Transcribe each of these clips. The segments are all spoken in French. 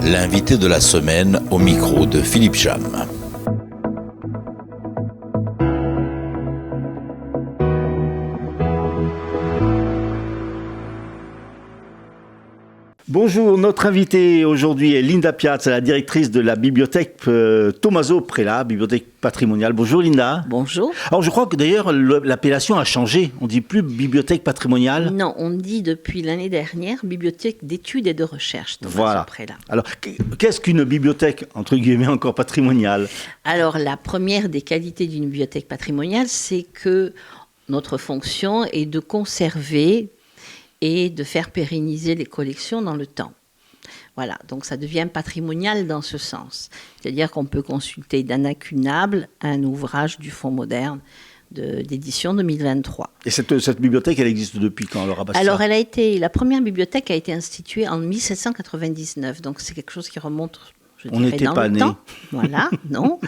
L'invité de la semaine au micro de Philippe Jam. Bonjour, notre invitée aujourd'hui est Linda Piazza, la directrice de la bibliothèque Tommaso Prela, bibliothèque patrimoniale. Bonjour Linda. Bonjour. Alors je crois que d'ailleurs l'appellation a changé, on ne dit plus bibliothèque patrimoniale. Non, on dit depuis l'année dernière bibliothèque d'études et de recherche Tommaso Prela. Alors qu'est-ce qu'une bibliothèque, entre guillemets, encore patrimoniale? Alors la première des qualités d'une bibliothèque patrimoniale, c'est que notre fonction est de conserver et de faire pérenniser les collections dans le temps. Voilà, donc ça devient patrimonial dans ce sens. C'est-à-dire qu'on peut consulter d'incunable un ouvrage du Fonds moderne d'édition 2023. Et cette bibliothèque, elle existe depuis quand alors à Bastia? Alors la première bibliothèque a été instituée en 1799, donc c'est quelque chose qui remonte, je dirais, n'était dans pas le nés. temps. Voilà, non.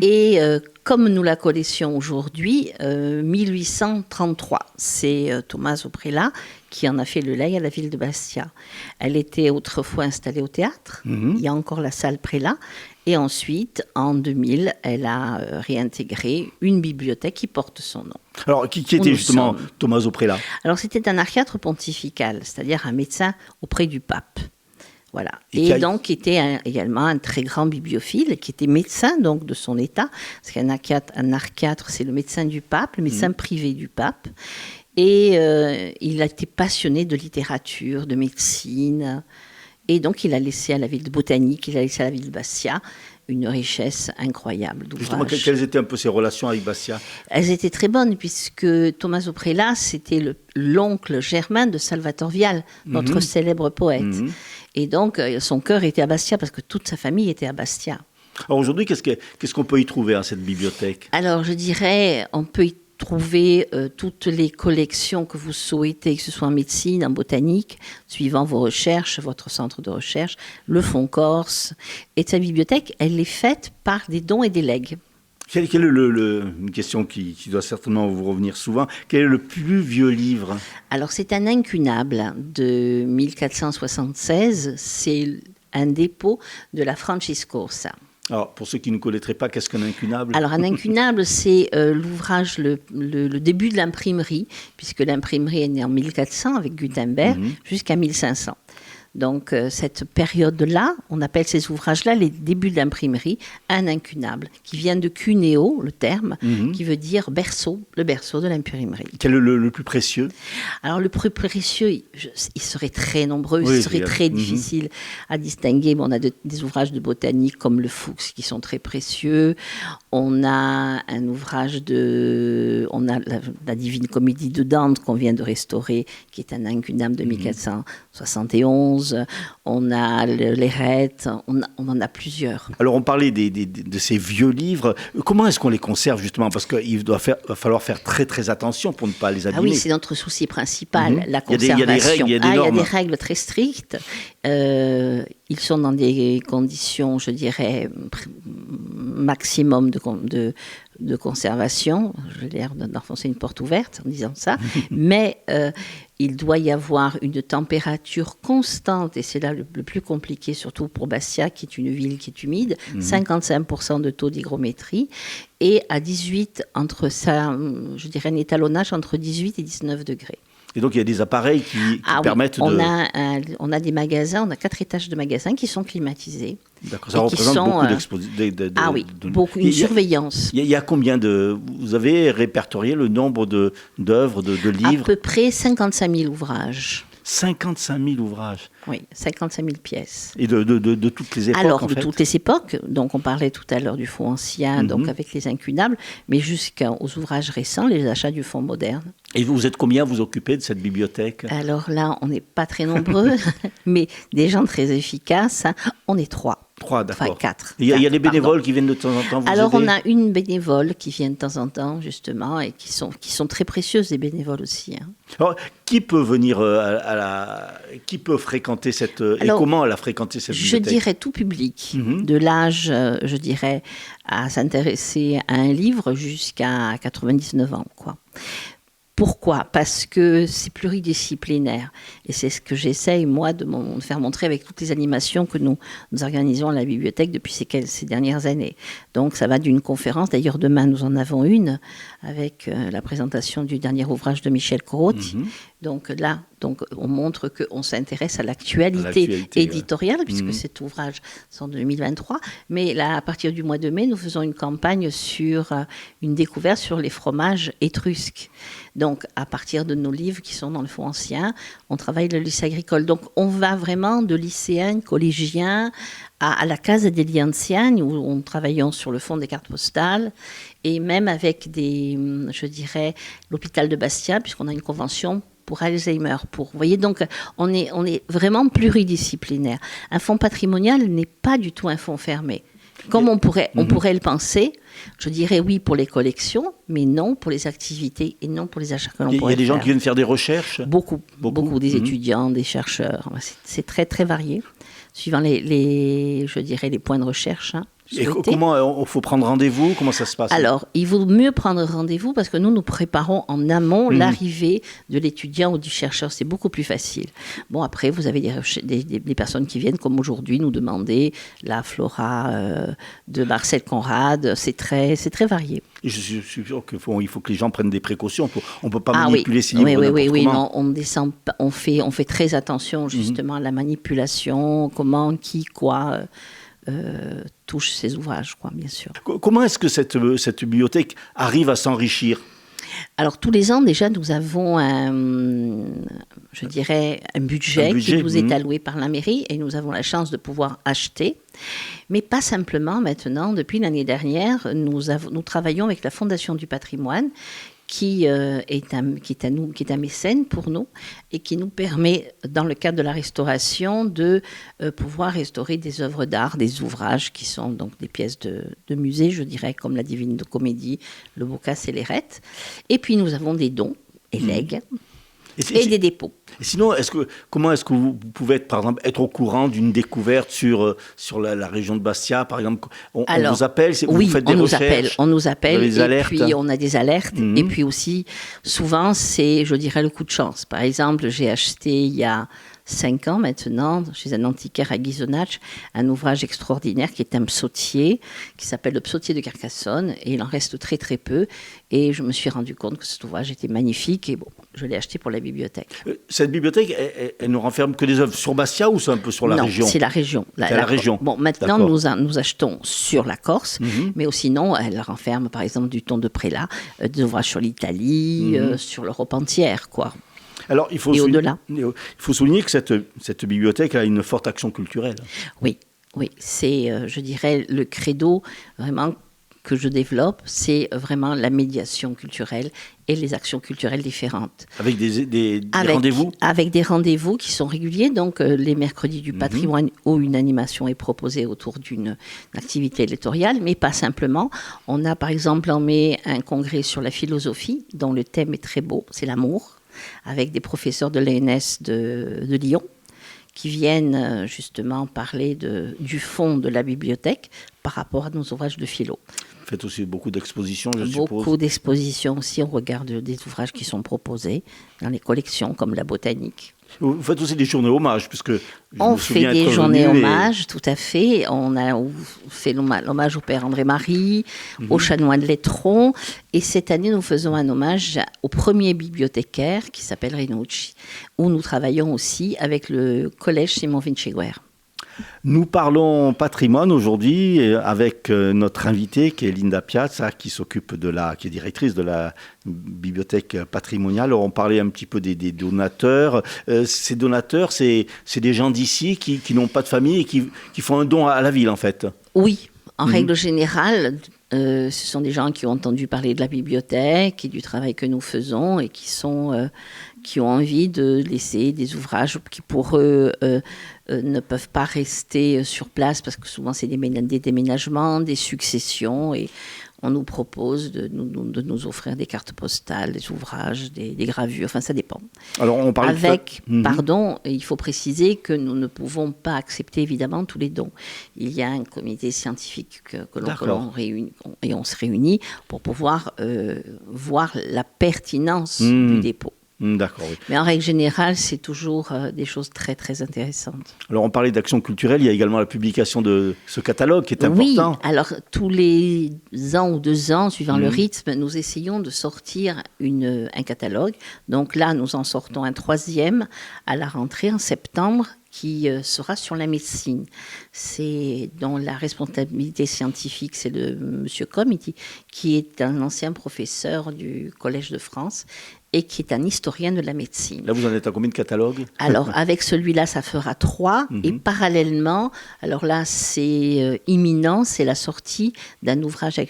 Et comme nous la connaissions aujourd'hui, 1833, c'est Tommaso Prela qui en a fait le legs à la ville de Bastia. Elle était autrefois installée au théâtre, il y a encore la salle Prela, et ensuite, en 2000, elle a réintégré une bibliothèque qui porte son nom. Alors, qui était justement Tommaso Prela? Alors, c'était un archiatre pontifical, c'est-à-dire un médecin auprès du pape. Voilà. Et donc, qui était également un très grand bibliophile, qui était médecin donc de son état, parce qu'un archiatre, c'est le médecin du pape, le médecin privé du pape. Et il a été passionné de littérature, de médecine. Et donc, il a laissé à la ville de Botanique, il a laissé à la ville de Bastia une richesse incroyable d'ouvrages. Justement, quelles étaient un peu ses relations avec Bastia? Elles étaient très bonnes, puisque Tommaso Prela, c'était l'oncle germain de Salvatore Vial, notre célèbre poète. Et donc, son cœur était à Bastia, parce que toute sa famille était à Bastia. Alors aujourd'hui, qu'est-ce qu'on peut y trouver à cette bibliothèque? Alors, je dirais, on peut y trouver toutes les collections que vous souhaitez, que ce soit en médecine, en botanique, suivant vos recherches, votre centre de recherche, le Fonds Corse. Et cette bibliothèque, elle est faite par des dons et des legs. Quelle est une question qui doit certainement vous revenir souvent. Quel est le plus vieux livre? Alors, c'est un incunable de 1476. C'est un dépôt de la Franciscorsa. Alors, pour ceux qui ne connaîtraient pas, qu'est-ce qu'un incunable? Alors, un incunable, c'est l'ouvrage, le début de l'imprimerie, puisque l'imprimerie est née en 1400 avec Gutenberg, jusqu'à 1500. Donc, cette période-là, on appelle ces ouvrages-là les débuts de l'imprimerie, un incunable, qui vient de cuneo, le terme, qui veut dire berceau, le berceau de l'imprimerie. Quel est le plus précieux? Alors, le plus précieux, il serait très nombreux, il serait très difficile à distinguer. Bon, on a des ouvrages de botanique comme le Fuchs qui sont très précieux. On a un ouvrage on a la Divine Comédie de Dante qu'on vient de restaurer, qui est un incunable de 1471. On a l'Hérète, on en a plusieurs. Alors on parlait de ces vieux livres. Comment est-ce qu'on les conserve justement? Parce qu'il va falloir faire très très attention pour ne pas les abîmer. Ah oui, c'est notre souci principal, la conservation. Il y a des normes. Il y a des règles très strictes. Ils sont dans des conditions, je dirais, maximum de conservation. Je vais l'air d'enfoncer une porte ouverte en disant ça. Mais il doit y avoir une température constante, et c'est là le plus compliqué, surtout pour Bastia, qui est une ville qui est humide, 55% de taux d'hygrométrie, et à 18, je dirais un étalonnage entre 18 et 19 degrés. Et donc, il y a des appareils qui permettent de... On a des magasins, on a 4 étages de magasins qui sont climatisés. D'accord, ça représente beaucoup d'expositions. Ah oui, beaucoup, une surveillance. Il y a combien vous avez répertorié le nombre d'œuvres, de livres? À peu près 55 000 ouvrages. 55 000 ouvrages. Oui, 55 000 pièces. Et de toutes les époques, Alors, en fait. toutes les époques. Donc, on parlait tout à l'heure du Fonds ancien, donc avec les incunables, mais jusqu'aux ouvrages récents, les achats du Fonds moderne. Et vous êtes combien vous occupez de cette bibliothèque? Alors là, on n'est pas très nombreux, mais des gens très efficaces. On est 3. 3, d'accord. Enfin, 4. Il y a des bénévoles qui viennent de temps en temps vous Alors, aider? on a une bénévole qui vient de temps en temps, justement, et qui sont très précieuses, des bénévoles aussi. Hein. Alors, qui peut venir qui peut fréquenter et comment elle a fréquenté cette bibliothèque? Je dirais tout public, de l'âge, je dirais, à s'intéresser à un livre jusqu'à 99 ans, quoi. Pourquoi ? Parce que c'est pluridisciplinaire. Et c'est ce que j'essaye, moi, de faire montrer avec toutes les animations que nous organisons à la bibliothèque depuis ces dernières années. Donc, ça va d'une conférence. D'ailleurs, demain, nous en avons une avec la présentation du dernier ouvrage de Michel Corotti. Donc là, on montre qu'on s'intéresse à l'actualité éditoriale, puisque cet ouvrage sort de 2023. Mais là, à partir du mois de mai, nous faisons une campagne sur une découverte sur les fromages étrusques. Donc, à partir de nos livres qui sont dans le fonds ancien, on travaille le lycée agricole. Donc, on va vraiment de lycéens, collégiens, à la Casa degli Anziani, où on travaillons sur le fond des cartes postales, et même avec l'hôpital de Bastia, puisqu'on a une convention pour Alzheimer. Vous voyez, donc, on est vraiment pluridisciplinaire. Un fonds patrimonial n'est pas du tout un fonds fermé. Comme on pourrait le penser, je dirais oui pour les collections, mais non pour les activités et non pour les achats que l'on pourrait faire. Il y a des gens qui viennent faire des recherches ? Beaucoup, des étudiants, des chercheurs. C'est très, très varié, suivant les points de recherche. Et comment il faut prendre rendez-vous ? Comment ça se passe ? Alors, il vaut mieux prendre rendez-vous parce que nous préparons en amont l'arrivée de l'étudiant ou du chercheur. C'est beaucoup plus facile. Bon, après, vous avez des personnes qui viennent, comme aujourd'hui, nous demander la flora de Marcel Conrad. C'est très varié. Et je suis sûr qu'il faut que les gens prennent des précautions. On ne peut pas manipuler ces livres Oui, non, on descend, on fait très attention justement à la manipulation, comment, qui, quoi... touche ces ouvrages, bien sûr. Comment est-ce que cette bibliothèque arrive à s'enrichir ? Alors, tous les ans, déjà, nous avons un budget qui nous est alloué par la mairie et nous avons la chance de pouvoir acheter. Mais pas simplement maintenant. Depuis l'année dernière, nous travaillons avec la Fondation du patrimoine qui est un mécène pour nous et qui nous permet, dans le cadre de la restauration, de pouvoir restaurer des œuvres d'art, des ouvrages qui sont donc des pièces de musée, je dirais, comme la Divine Comédie, le Boccace et l'Érette. Et puis nous avons des dons et legs. Et des dépôts. Et sinon, comment est-ce que vous pouvez par exemple être au courant d'une découverte sur la région de Bastia, par exemple on vous appelle, vous faites des recherches, on nous appelle, des alertes. Puis on a des alertes, et puis aussi souvent c'est, je dirais, le coup de chance. Par exemple, j'ai acheté il y a 5 ans maintenant, chez un antiquaire à Ghisonaccia, un ouvrage extraordinaire qui est un psautier, qui s'appelle le Psautier de Carcassonne, et il en reste très très peu, et je me suis rendu compte que cet ouvrage était magnifique, et je l'ai acheté pour la bibliothèque. Cette bibliothèque, elle ne renferme que des œuvres sur Bastia ou c'est un peu sur la région ? Non, c'est la région. La région. Bon, maintenant, nous achetons sur la Corse, mais sinon, elle renferme, par exemple, du Ton de Prélat, des ouvrages sur l'Italie, sur l'Europe entière, Alors, il faut souligner que cette bibliothèque a une forte action culturelle. Oui, c'est, je dirais, le credo vraiment que je développe, c'est vraiment la médiation culturelle et les actions culturelles différentes. Avec des rendez-vous ? Avec des rendez-vous qui sont réguliers. Donc, les mercredis du patrimoine où une animation est proposée autour d'une activité éditoriale, mais pas simplement. On a, par exemple, en mai, un congrès sur la philosophie, dont le thème est très beau, c'est l'amour, avec des professeurs de l'ENS de Lyon, qui viennent justement parler du fond de la bibliothèque par rapport à nos ouvrages de philo. Vous faites aussi beaucoup d'expositions, je suppose. Beaucoup d'expositions aussi. On regarde des ouvrages qui sont proposés dans les collections, comme la botanique. Vous faites aussi des journées hommages, puisque on fait des journées hommages, tout à fait. On fait l'hommage au père André-Marie, au chanoine de l'Étron. Et cette année, nous faisons un hommage au premier bibliothécaire qui s'appelle Renucci, où nous travaillons aussi avec le collège Simon Vinciguerre. Nous parlons patrimoine aujourd'hui avec notre invitée qui est Linda Piazza, qui est directrice de la bibliothèque patrimoniale. Alors, on parlait un petit peu des donateurs. Ces donateurs, c'est des gens d'ici qui n'ont pas de famille et qui font un don à la ville, en fait. Oui, en règle générale, ce sont des gens qui ont entendu parler de la bibliothèque et du travail que nous faisons et qui ont envie de laisser des ouvrages qui, pour eux, ne peuvent pas rester sur place parce que souvent, c'est des déménagements, des successions et on nous propose de nous offrir des cartes postales, des ouvrages, des gravures, enfin ça dépend. Alors on parle pardon, il faut préciser que nous ne pouvons pas accepter évidemment tous les dons. Il y a un comité scientifique que l'on réunit, et on se réunit pour pouvoir voir la pertinence du dépôt. D'accord, oui. Mais en règle générale, c'est toujours des choses très, très intéressantes. Alors, on parlait d'action culturelle, il y a également la publication de ce catalogue qui est important. Oui, alors tous les ans ou 2 ans, suivant le rythme, nous essayons de sortir un catalogue. Donc là, nous en sortons un 3e à la rentrée en septembre, qui sera sur la médecine. C'est dans la responsabilité scientifique, c'est de M. Comiti, qui est un ancien professeur du Collège de France et qui est un historien de la médecine. Là, vous en êtes à combien de catalogues ? Alors, avec celui-là, ça fera 3. Et parallèlement, alors là, c'est imminent, c'est la sortie d'un ouvrage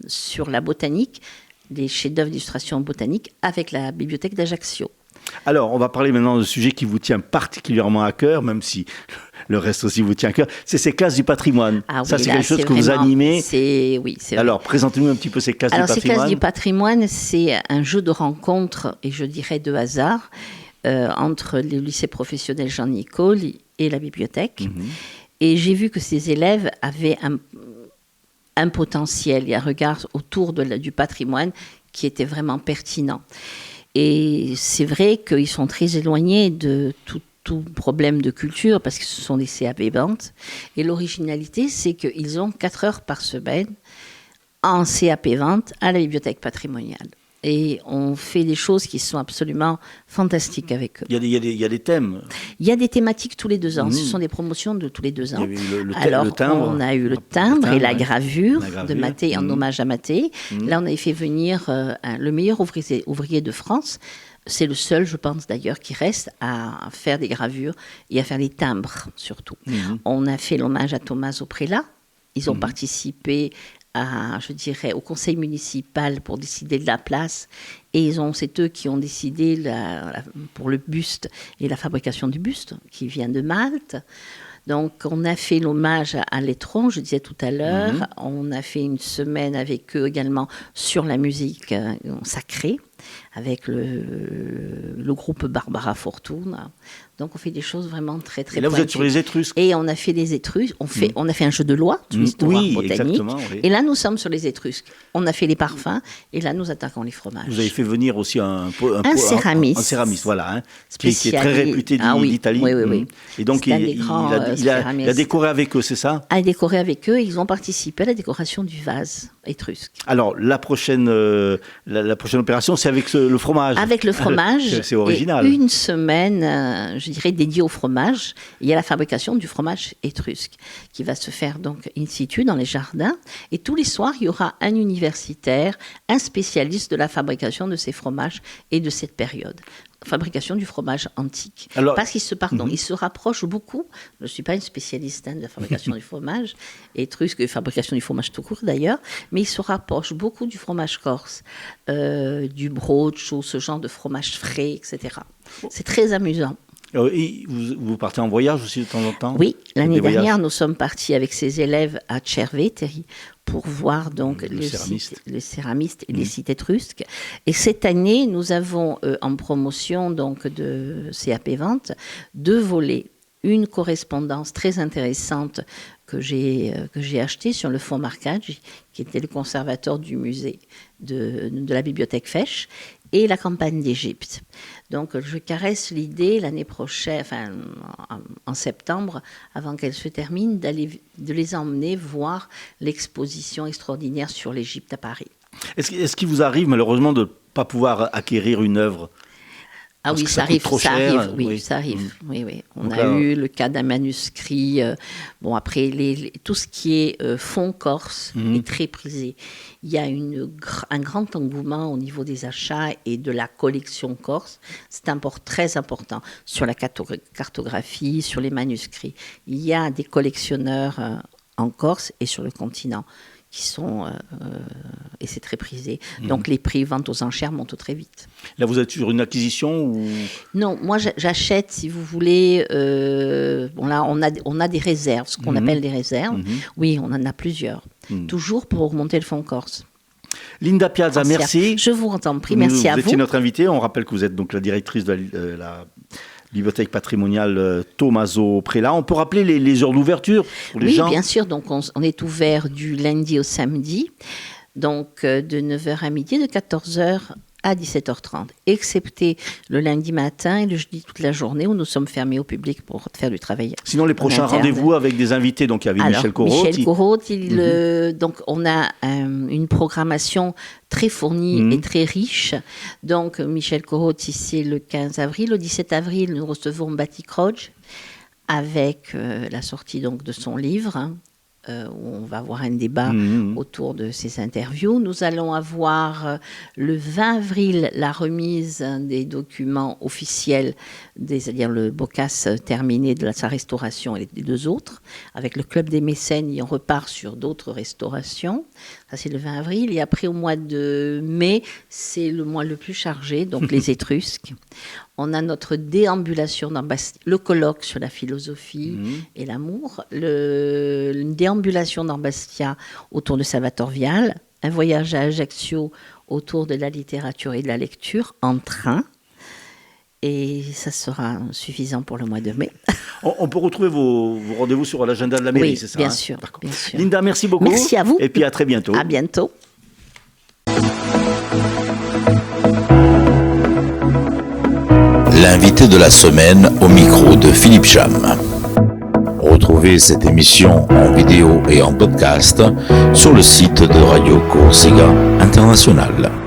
sur la botanique, des chefs-d'œuvre d'illustration botanique, avec la bibliothèque d'Ajaccio. Alors, on va parler maintenant d'un sujet qui vous tient particulièrement à cœur, même si le reste aussi vous tient à cœur. C'est ces classes du patrimoine. Ça, c'est quelque chose que vous animez. Oui, c'est vrai. Alors, présentez-nous un petit peu ces classes du patrimoine. Alors, ces classes du patrimoine, c'est un jeu de rencontres, et je dirais de hasard, entre le lycée professionnel Jean-Nicole et la bibliothèque. Et j'ai vu que ces élèves avaient un potentiel et un regard autour du patrimoine qui était vraiment pertinent. Et c'est vrai qu'ils sont très éloignés de tout problème de culture parce que ce sont des CAP vente. Et l'originalité, c'est qu'ils ont 4 heures par semaine en CAP vente à la bibliothèque patrimoniale. Et on fait des choses qui sont absolument fantastiques avec eux. Il y a des thèmes. Il y a des thématiques tous les 2 ans. Ce sont des promotions de tous les 2 ans. Il y a eu Alors, le timbre. on a eu le timbre et la gravure de Mathé, en hommage à Mathé. Là, on avait fait venir le meilleur ouvrier de France. C'est le seul, je pense d'ailleurs, qui reste à faire des gravures et à faire des timbres, surtout. On a fait l'hommage à Thomas Prélat. Ils ont participé au conseil municipal pour décider de la place. Et c'est eux qui ont décidé pour le buste et la fabrication du buste, qui vient de Malte. Donc, on a fait l'hommage à Lettron, je disais tout à l'heure. On a fait une semaine avec eux également sur la musique sacrée, avec le groupe Barbara Fortune. Donc, on fait des choses vraiment très, très Et là, pointues. vous êtes sur les Étrusques. Et on a fait les Étrusques. On a fait un jeu de loi, sur l'histoire botanique. Exactement, oui. Et là, nous sommes sur les Étrusques. On a fait les parfums. Et là, nous attaquons les fromages. Vous avez fait venir aussi un céramiste. Un céramiste, voilà. Qui est très réputé d'Italie. Oui. Et donc, il a décoré avec eux, c'est ça ? A décoré avec eux. Ils ont participé à la décoration du vase étrusque. Alors, la prochaine opération, c'est avec le fromage. Avec le fromage. C'est original. Et une semaine, je dirais, dédiée au fromage. Il y a la fabrication du fromage étrusque qui va se faire donc in situ dans les jardins. Et tous les soirs, il y aura un universitaire, un spécialiste de la fabrication de ces fromages et de cette période. Fabrication du fromage antique. Alors, parce qu'il se rapproche beaucoup. Je ne suis pas une spécialiste de la fabrication du fromage, étrusque et fabrication du fromage tout court d'ailleurs, mais il se rapproche beaucoup du fromage corse, du brocio, ce genre de fromage frais, etc. C'est très amusant. Et vous partez en voyage aussi de temps en temps ? Oui, l'année dernière, nous sommes partis avec ses élèves à Cerveteri pour voir donc les céramistes et les sites étrusques. Et cette année, nous avons en promotion donc de CAP Vente 2 volets. Une correspondance très intéressante que j'ai achetée sur le fonds Marcaggi, qui était le conservateur du musée de la bibliothèque Fesch, et la campagne d'Égypte. Donc, je caresse l'idée l'année prochaine, en septembre, avant qu'elle se termine, de les emmener voir l'exposition extraordinaire sur l'Égypte à Paris. Est-ce qu'il vous arrive malheureusement de ne pas pouvoir acquérir une œuvre ? Ah oui, ça arrive. Oui. On a eu le cas d'un manuscrit. Après, tout ce qui est fonds corse est très prisé. Il y a un grand engouement au niveau des achats et de la collection corse. C'est très important sur la cartographie, sur les manuscrits. Il y a des collectionneurs en Corse et sur le continent et c'est très prisé. Donc les prix vente aux enchères montent très vite. Là, vous êtes sur une acquisition ou... Non, moi j'achète, si vous voulez. Bon là, on a des réserves, ce qu'on appelle des réserves. Oui, on en a plusieurs. Toujours pour augmenter le fonds corse. Linda Piazza, merci. Je vous en prie, merci à vous. Vous étiez notre invitée. On rappelle que vous êtes donc la directrice de la bibliothèque patrimoniale Tommaso Prela. On peut rappeler les heures d'ouverture pour les gens? Oui, bien sûr. Donc, on est ouvert du lundi au samedi, donc de 9h à midi, de 14h à 17h30, excepté le lundi matin et le jeudi toute la journée où nous sommes fermés au public pour faire du travail. Sinon, les prochains rendez-vous avec des invités, donc il y avait Michel Corot. Michel Corot, donc on a une programmation très fournie et très riche. Donc Michel Corot, c'est le 15 avril. Le 17 avril, nous recevons Batik Roj avec la sortie donc de son livre. Où on va avoir un débat autour de ces interviews. Nous allons avoir le 20 avril la remise des documents officiels, c'est-à-dire le Boccace terminé de sa restauration et les deux autres. Avec le Club des mécènes, on repart sur d'autres restaurations. Ça, c'est le 20 avril. Et après, au mois de mai, c'est le mois le plus chargé, donc les Étrusques. On a notre déambulation dans Bastia, le colloque sur la philosophie et l'amour, une déambulation dans Bastia autour de Salvatore Vial, un voyage à Ajaccio autour de la littérature et de la lecture en train. Et ça sera suffisant pour le mois de mai. On peut retrouver vos rendez-vous sur l'agenda de la mairie, c'est ça? Bien sûr, bien sûr. Linda, merci beaucoup. Merci à vous. Et puis à très bientôt. À bientôt. L'invité de la semaine au micro de Philippe Cham. Retrouvez cette émission en vidéo et en podcast sur le site de Radio Corsica International.